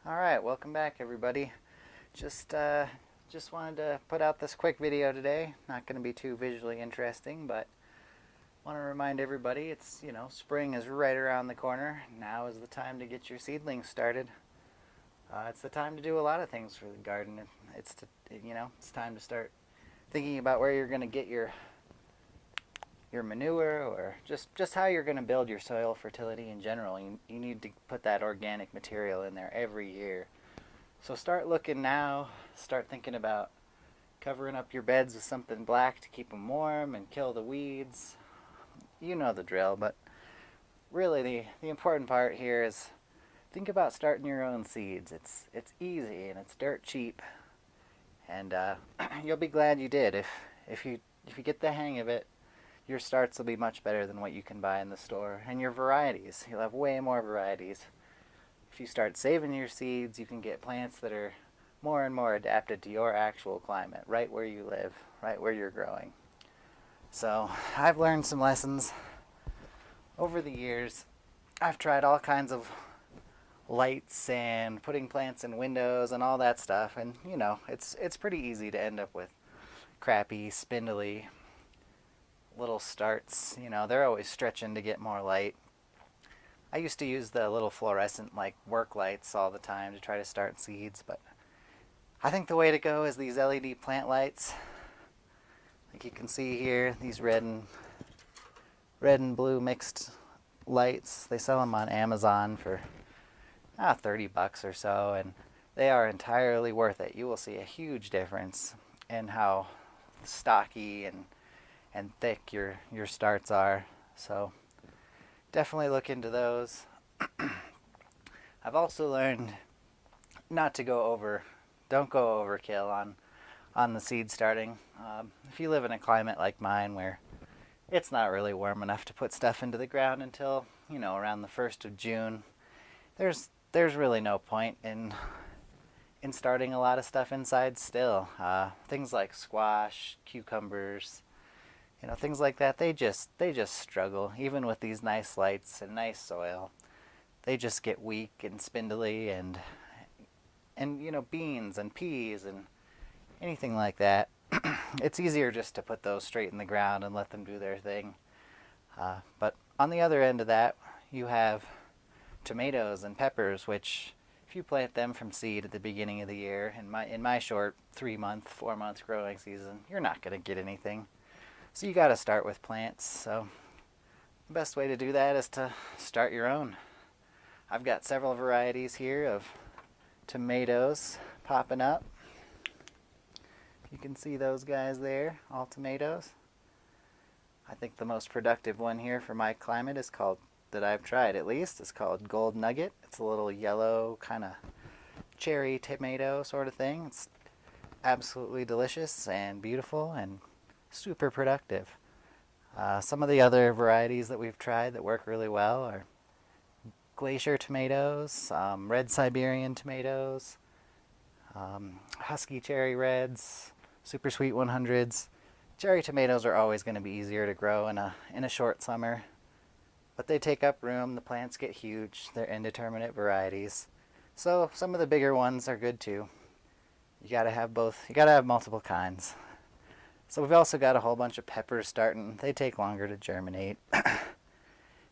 All right, welcome back, everybody. Just wanted to put out this quick video today. Not going to be too visually interesting, but want to remind everybody spring is right around the corner. Now is the time to get your seedlings started. It's the time to do a lot of things for the garden. It's time to start thinking about where you're going to get your manure, or just how you're going to build your soil fertility in general. You need to put that organic material in there every year. So start looking now. Start thinking about covering up your beds with something black to keep them warm and kill the weeds. You know the drill, but really the important part here is think about starting your own seeds. It's easy and it's dirt cheap, and you'll be glad you did. If you get the hang of it, your starts will be much better than what you can buy in the store. And your varieties, you'll have way more varieties. If you start saving your seeds, you can get plants that are more and more adapted to your actual climate, right where you live, right where you're growing. So I've learned some lessons over the years. I've tried all kinds of lights and putting plants in windows and all that stuff, and it's pretty easy to end up with crappy, spindly little starts. They're always stretching to get more light. I used to use the little fluorescent work lights all the time to try to start seeds, but I think the way to go is these LED plant lights. Like you can see here, these red and blue mixed lights. They sell them on Amazon for $30 or so, and they are entirely worth it. You will see a huge difference in how stocky and thick your starts are. So definitely look into those. I've also learned not to don't go overkill on the seed starting. If you live in a climate like mine where it's not really warm enough to put stuff into the ground until around the 1st of June, there's really no point in starting a lot of stuff inside still. Things like squash, cucumbers, things like that, they just struggle. Even with these nice lights and nice soil, they just get weak and spindly, and beans and peas and anything like that. It's easier just to put those straight in the ground and let them do their thing. But on the other end of that, you have tomatoes and peppers, which if you plant them from seed at the beginning of the year, in my short 4-month growing season, you're not going to get anything. So you got to start with plants. So the best way to do that is to start your own. I've got several varieties here of tomatoes popping up. You can see those guys there, all tomatoes. I think the most productive one here for my climate that I've tried at least, is called Gold Nugget. It's a little yellow kind of cherry tomato sort of thing. It's absolutely delicious and beautiful and super productive. Some of the other varieties that we've tried that work really well are Glacier tomatoes, red Siberian tomatoes, Husky cherry reds, super sweet 100s. Cherry tomatoes are always going to be easier to grow in a short summer, but they take up room. The plants get huge. They're indeterminate varieties. So some of the bigger ones are good too. You gotta have both. You gotta have multiple kinds. So we've also got a whole bunch of peppers starting. They take longer to germinate.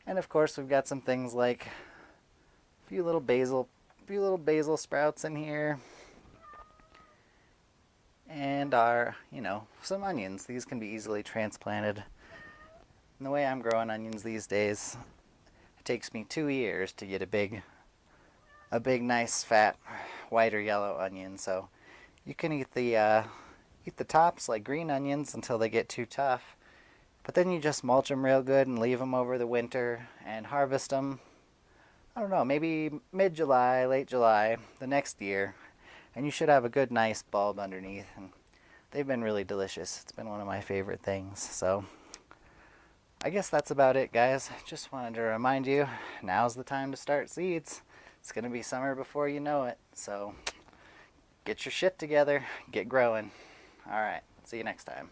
And of course we've got some things like a few little basil sprouts in here. And some onions. These can be easily transplanted. And the way I'm growing onions these days, it takes me 2 years to get a big nice fat white or yellow onion. So you can eat the tops like green onions until they get too tough, but then you just mulch them real good and leave them over the winter and harvest them, I don't know, maybe mid-July, late July the next year, and you should have a good nice bulb underneath. And they've been really delicious. It's been one of my favorite things. So I guess that's about it, guys. Just wanted to remind you, now's the time to start seeds. It's going to be summer before you know it, so get your shit together, get growing. All right, see you next time.